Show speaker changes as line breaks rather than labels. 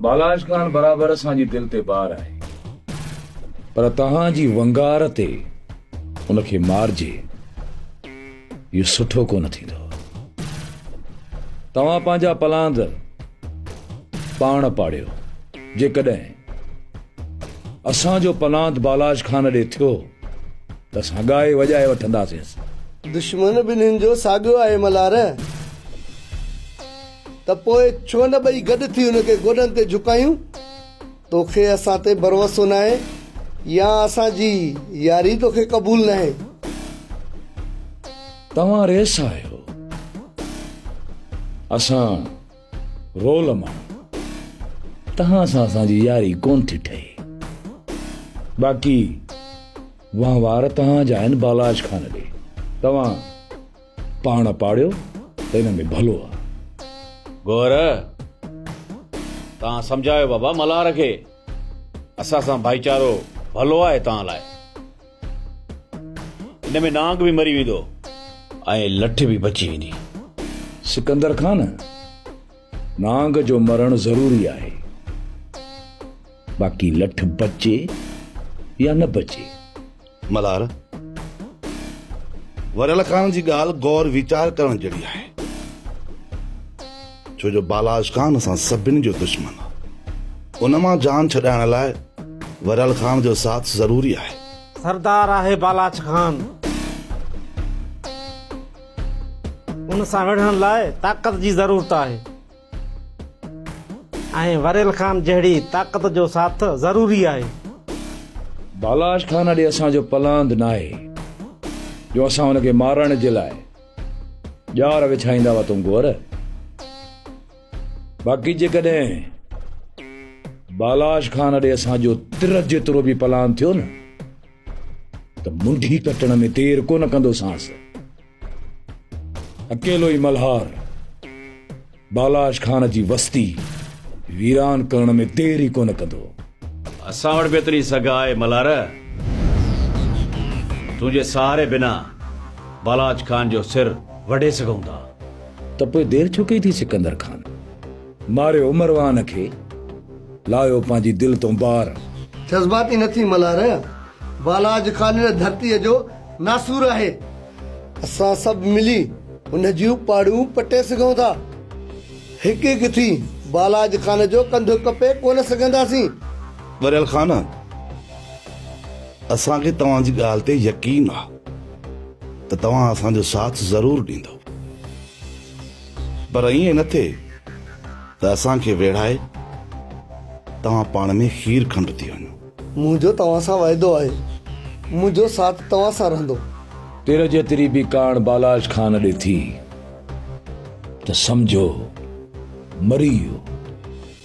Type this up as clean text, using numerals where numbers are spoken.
बालाज खान बराबर असांजी दिल ते बार आहे, पर तव्हांजी वंगार ते उनखे मारजे इहो सुठो कोन थींदो। तव्हां पंहिंजा पलांद पाण पाड़ियो। जेकॾहिं असांजो पलांद बालाज खान ॾे थियो त असां ॻाए वॼाए वठंदासीं।
दुश्मन ॿिन्हिनि जो साॻियो आहे मल्हार, त पोइ छो न ॿई गॾु थी हुनखे गोॾनि ते झुकायूं। तोखे असां ते भरोसो न आहे या असांजी यारी तोखे क़बूल न आहे?
तव्हां रेस आहियो, असां रोल माण्हू। तव्हां सां असांजी यारी कोन थी ठहे। बाक़ी वहिंवार तव्हांजा आहिनि बालाज खान ॾे। तव्हां पाण पाड़ियो त हिन में भलो आहे।
गौर, तव्हां सम्झायो बाबा मल्हार खे, असां सां भाईचारो भलो आहे तव्हां लाइ। हिन में नांग बि मरी वेंदो ऐं लठ बि बची वेंदी।
सिकंदर खान, नांग जो मरण ज़रूरी आहे, बाक़ी लठ बचे या न बचे।
मल्हार, वरियल खान जी ॻाल्हि गौर वीचार करण जहिड़ी आहे, छो जो बालाज खान असां सभिनी जो दुश्मन आहे। उन मां जान छॾाइण लाइ वरियल खान जो साथ ज़रूरी आहे।
सरदार आहे बालाज खान, उन सां विढ़ण लाइ ताक़त जी ज़रूरत आहे, ऐं वरियल खान जहिड़ी ताक़त जो साथ ज़रूरी आहे।
बालाज खान ॾे असांजो पलांद न आहे जो असां हुनखे मारण जे लाइ ॼार विछाईंदा हुआ। तूं गौर, बाक़ी जेकॾहिं बालाज खान ॾे असांजो तिर जेतिरो बि पलांद थियो न, त मुंडी कटण में देर कोन कंदो सांस। अकेलो ई मल्हार बालाज खान जी वस्ती वीरान करण में देर ई कोन कंदो।
असां वटि बि एतिरी सघ आहे मल्हार। तुंहिंजे सहारे बिना बालाज खान जो सिर वढे सघूं था।
त पोइ देर छो कई थी सिकंदर खान? मारियो मरवान खे, लायो पंहिंजी दिल तो बार।
जज़्बाती न थी मल्हार, बालाज खान हिन धरतीअ जो नासूर आहे। असां सभु मिली उन जूं पाड़ियूं पटे सघूं था। हिकु हिकु थी बालाज खान जो कंधो कपे कोन सघंदासीं।
वरियल खान, असांखे तव्हांजी ॻाल्हि ते यकीन आहे त तव्हां असांजो साथ ज़रूर ॾींदो, पर ईअं न थिए त असांखे वेढ़ाए तव्हां पाण में हीर खंड थी वञो।
मुंहिंजो तव्हां सां वाइदो आहे, मुंहिंजो साथ तव्हां सां रहंदो।
तिर जेतिरी बि कान बालाज खान ॾे थी त समझो मरी वियो।